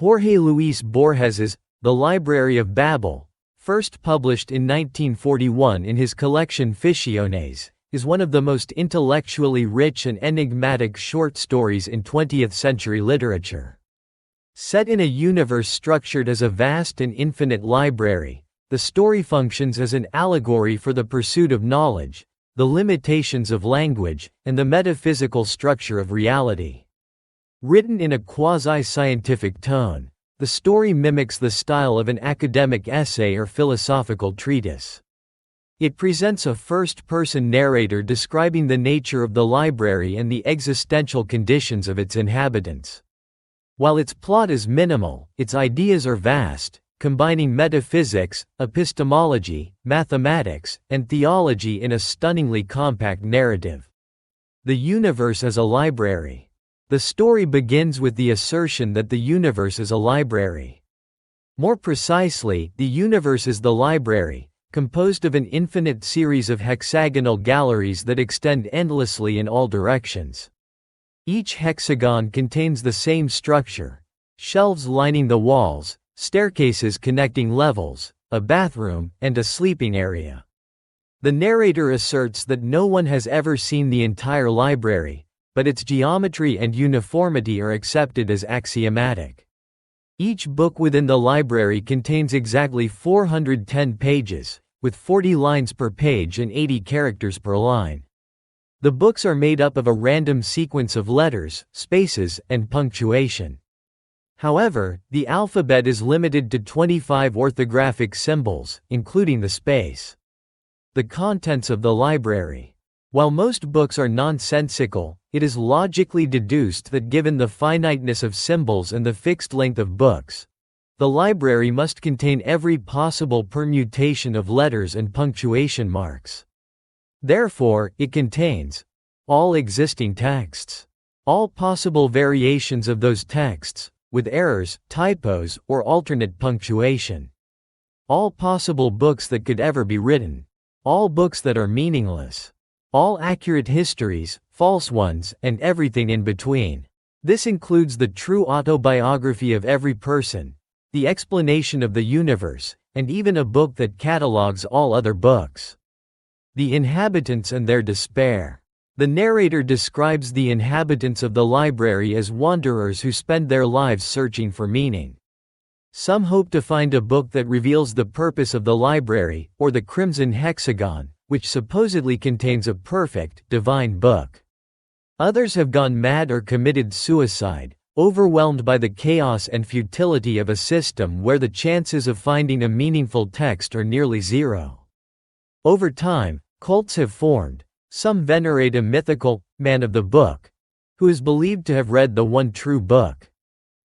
Jorge Luis Borges's The Library of Babel, first published in 1941 in his collection Ficciones, is one of the most intellectually rich and enigmatic short stories in 20th-century literature. Set in a universe structured as a vast and infinite library, the story functions as an allegory for the pursuit of knowledge, the limitations of language, and the metaphysical structure of reality. Written in a quasi-scientific tone, the story mimics the style of an academic essay or philosophical treatise. It presents a first-person narrator describing the nature of the library and the existential conditions of its inhabitants. While its plot is minimal, its ideas are vast, combining metaphysics, epistemology, mathematics, and theology in a stunningly compact narrative. The universe as a library. The story begins with the assertion that the universe is a library. More precisely, the universe is the library, composed of an infinite series of hexagonal galleries that extend endlessly in all directions. Each hexagon contains the same structure: shelves lining the walls, staircases connecting levels, a bathroom, and a sleeping area. The narrator asserts that no one has ever seen the entire library, but its geometry and uniformity are accepted as axiomatic. Each book within the library contains exactly 410 pages, with 40 lines per page and 80 characters per line. The books are made up of a random sequence of letters, spaces, and punctuation. However, the alphabet is limited to 25 orthographic symbols, including the space. The contents of the library. While most books are nonsensical, it is logically deduced that given the finiteness of symbols and the fixed length of books, the library must contain every possible permutation of letters and punctuation marks. Therefore, it contains all existing texts, all possible variations of those texts, with errors, typos, or alternate punctuation, all possible books that could ever be written, all books that are meaningless, all accurate histories, false ones, and everything in between. This includes the true autobiography of every person, the explanation of the universe, and even a book that catalogs all other books. The inhabitants and their despair. The narrator describes the inhabitants of the library as wanderers who spend their lives searching for meaning. Some hope to find a book that reveals the purpose of the library, or the Crimson Hexagon, which supposedly contains a perfect, divine book. Others have gone mad or committed suicide, overwhelmed by the chaos and futility of a system where the chances of finding a meaningful text are nearly zero. Over time, cults have formed. Some venerate a mythical man of the book, who is believed to have read the one true book.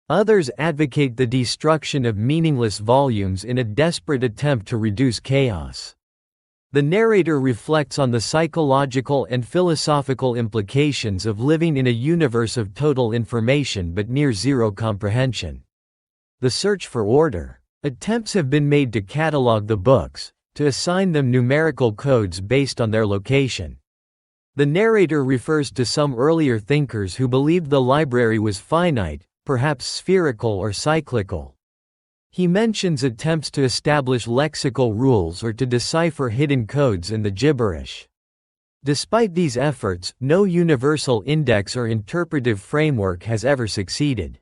Others advocate the destruction of meaningless volumes in a desperate attempt to reduce chaos. The narrator reflects on the psychological and philosophical implications of living in a universe of total information but near zero comprehension. The search for order. Attempts have been made to catalog the books, to assign them numerical codes based on their location. The narrator refers to some earlier thinkers who believed the library was finite, perhaps spherical or cyclical. He mentions attempts to establish lexical rules or to decipher hidden codes in the gibberish. Despite these efforts, no universal index or interpretive framework has ever succeeded.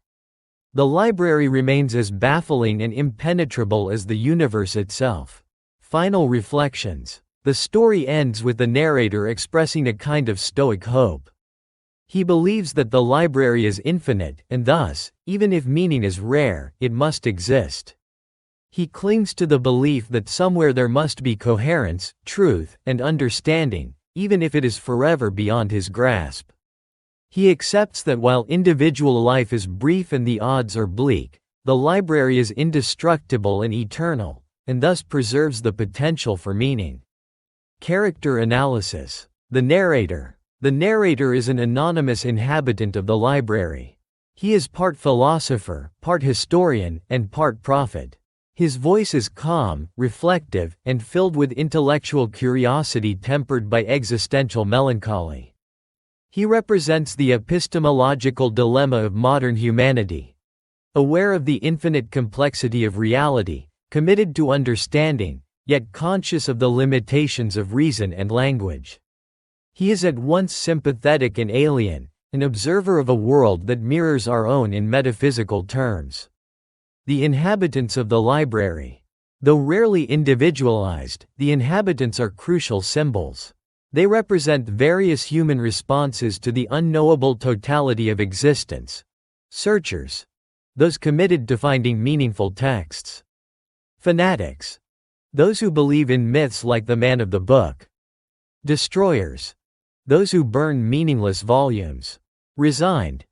The library remains as baffling and impenetrable as the universe itself. Final reflections. The story ends with the narrator expressing a kind of stoic hope. He believes that the library is infinite, and thus, even if meaning is rare, it must exist. He clings to the belief that somewhere there must be coherence, truth, and understanding, even if it is forever beyond his grasp. He accepts that while individual life is brief and the odds are bleak, the library is indestructible and eternal, and thus preserves the potential for meaning. Character analysis. The narrator. The narrator is an anonymous inhabitant of the library. He is part philosopher, part historian, and part prophet. His voice is calm, reflective, and filled with intellectual curiosity tempered by existential melancholy. He represents the epistemological dilemma of modern humanity. aware of the infinite complexity of reality, committed to understanding, yet conscious of the limitations of reason and language. He is at once sympathetic and alien, an observer of a world that mirrors our own in metaphysical terms. The inhabitants of the library. Though rarely individualized, the inhabitants are crucial symbols. They represent various human responses to the unknowable totality of existence. Searchers. Those committed to finding meaningful texts. Fanatics. Those who believe in myths like the man of the book. Destroyers. Those who burn meaningless volumes. Resigned.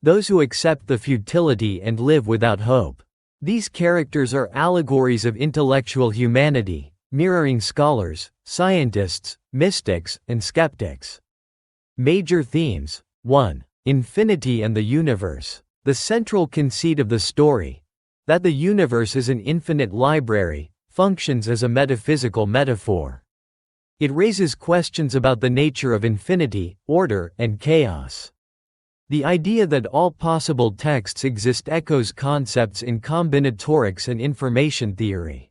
Those who accept the futility and live without hope. These characters are allegories of intellectual humanity, mirroring scholars, scientists, mystics, and skeptics. Major themes. 1. Infinity and the universe. The central conceit of the story, that the universe is an infinite library, functions as a metaphysical metaphor. It raises questions about the nature of infinity, order, and chaos. The idea that all possible texts exist echoes concepts in combinatorics and information theory.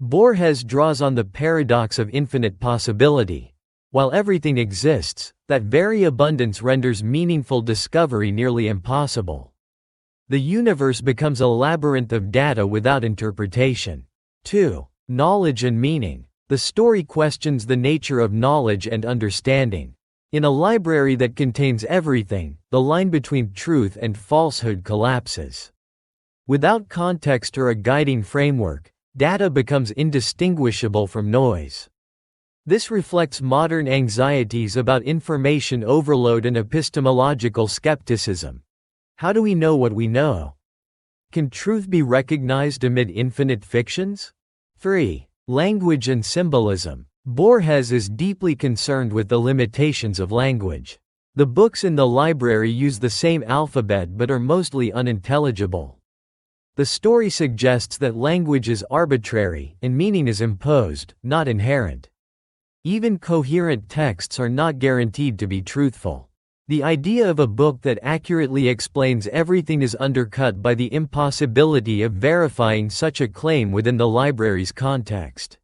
Borges draws on the paradox of infinite possibility. While everything exists, that very abundance renders meaningful discovery nearly impossible. The universe becomes a labyrinth of data without interpretation. 2. Knowledge and meaning. The story questions the nature of knowledge and understanding. In a library that contains everything, the line between truth and falsehood collapses. Without context or a guiding framework, data becomes indistinguishable from noise. This reflects modern anxieties about information overload and epistemological skepticism. How do we know what we know? Can truth be recognized amid infinite fictions? 3. Language and symbolism. Borges is deeply concerned with the limitations of language. The books in the library use the same alphabet but are mostly unintelligible. The story suggests that language is arbitrary and meaning is imposed, not inherent. Even coherent texts are not guaranteed to be truthful. The idea of a book that accurately explains everything is undercut by the impossibility of verifying such a claim within the library's context.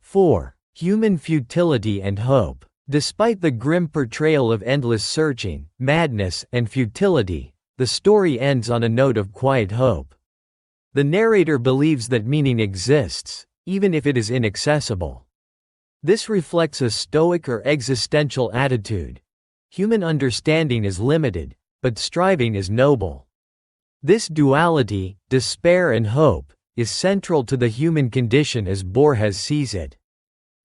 4. Human futility and hope. Despite the grim portrayal of endless searching, madness, and futility, the story ends on a note of quiet hope. The narrator believes that meaning exists, even if it is inaccessible. This reflects a stoic or existential attitude. Human understanding is limited, but striving is noble. This duality, despair and hope, is central to the human condition as Borges sees it.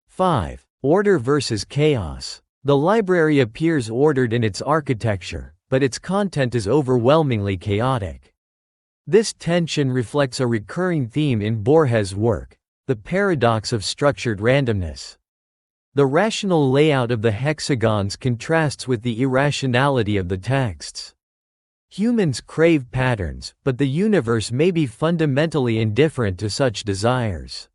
5. Order versus chaos. The library appears ordered in its architecture, but its content is overwhelmingly chaotic. This tension reflects a recurring theme in Borges' work, the paradox of structured randomness. The rational layout of the hexagons contrasts with the irrationality of the texts. Humans crave patterns, but the universe may be fundamentally indifferent to such desires.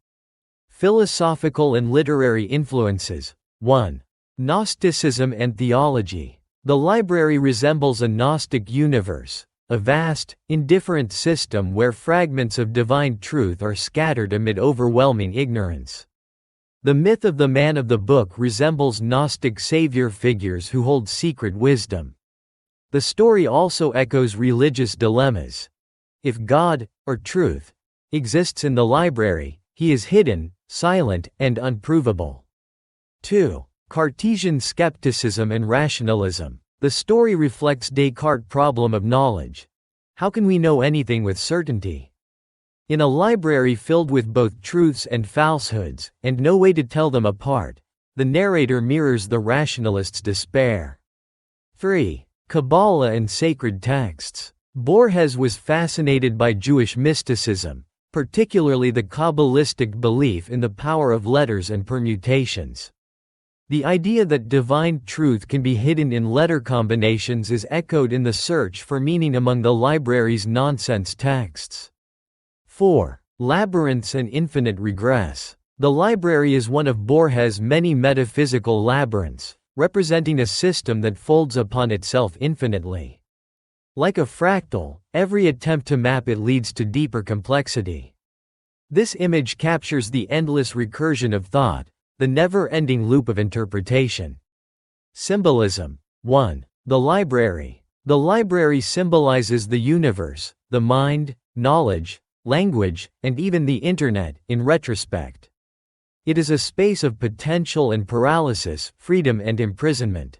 Philosophical and literary influences. 1. Gnosticism and theology. The library resembles a Gnostic universe, a vast, indifferent system where fragments of divine truth are scattered amid overwhelming ignorance. The myth of the man of the book resembles Gnostic savior figures who hold secret wisdom. The story also echoes religious dilemmas. If God, or truth, exists in the library, he is hidden, silent, and unprovable. 2. Cartesian skepticism and rationalism. The story reflects Descartes' problem of knowledge. How can we know anything with certainty? In a library filled with both truths and falsehoods, and no way to tell them apart, the narrator mirrors the rationalist's despair. 3. Kabbalah and sacred texts. Borges was fascinated by Jewish mysticism, particularly the Kabbalistic belief in the power of letters and permutations. The idea that divine truth can be hidden in letter combinations is echoed in the search for meaning among the library's nonsense texts. 4. Labyrinths and infinite regress. The library is one of Borges' many metaphysical labyrinths, representing a system that folds upon itself infinitely. Like a fractal, every attempt to map it leads to deeper complexity. This image captures the endless recursion of thought, the never-ending loop of interpretation. Symbolism. 1. The library. The library symbolizes the universe, the mind, knowledge, language, and even the internet, in retrospect. It is a space of potential and paralysis, freedom and imprisonment.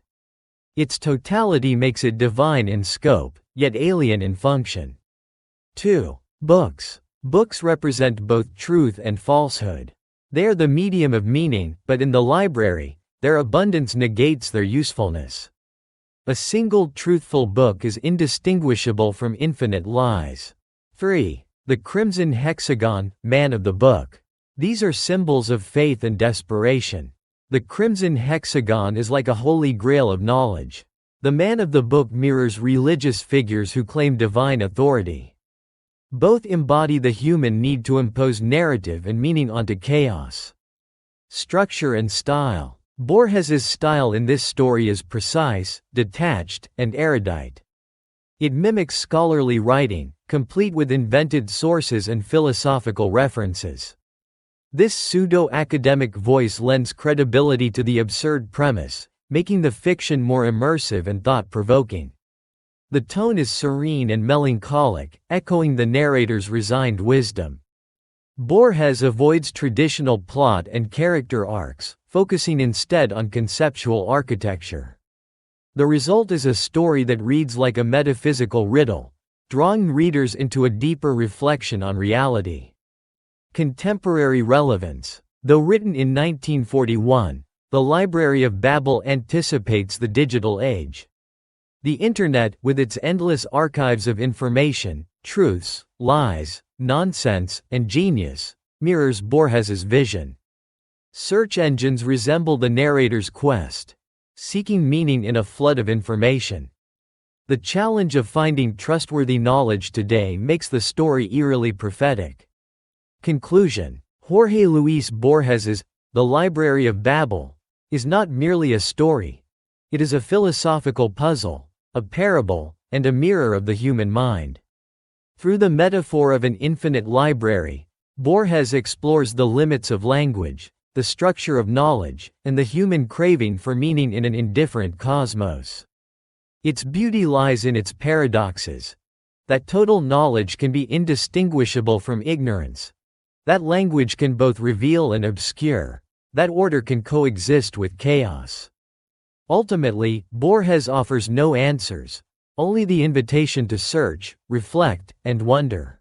Its totality makes it divine in scope, yet alien in function. 2. Books. Books represent both truth and falsehood. They are the medium of meaning, but in the library, their abundance negates their usefulness. A single truthful book is indistinguishable from infinite lies. 3. The crimson hexagon, man of the book. These are symbols of faith and desperation. The crimson hexagon is like a holy grail of knowledge. The man of the book mirrors religious figures who claim divine authority. Both embody the human need to impose narrative and meaning onto chaos. Structure and style. Borges's style in this story is precise, detached, and erudite. It mimics scholarly writing, complete with invented sources and philosophical references. This pseudo-academic voice lends credibility to the absurd premise, making the fiction more immersive and thought-provoking. The tone is serene and melancholic, echoing the narrator's resigned wisdom. Borges avoids traditional plot and character arcs, focusing instead on conceptual architecture. The result is a story that reads like a metaphysical riddle, drawing readers into a deeper reflection on reality. Contemporary relevance. Though written in 1941, The Library of Babel anticipates the digital age. The Internet, with its endless archives of information, truths, lies, nonsense, and genius, mirrors Borges's vision. Search engines resemble the narrator's quest, seeking meaning in a flood of information. The challenge of finding trustworthy knowledge today makes the story eerily prophetic. Conclusion. Jorge Luis Borges's The Library of Babel is not merely a story. It is a philosophical puzzle, a parable, and a mirror of the human mind. Through the metaphor of an infinite library, Borges explores the limits of language, the structure of knowledge, and the human craving for meaning in an indifferent cosmos. Its beauty lies in its paradoxes. That total knowledge can be indistinguishable from ignorance. That language can both reveal and obscure. That order can coexist with chaos. Ultimately, Borges offers no answers, only the invitation to search, reflect, and wonder.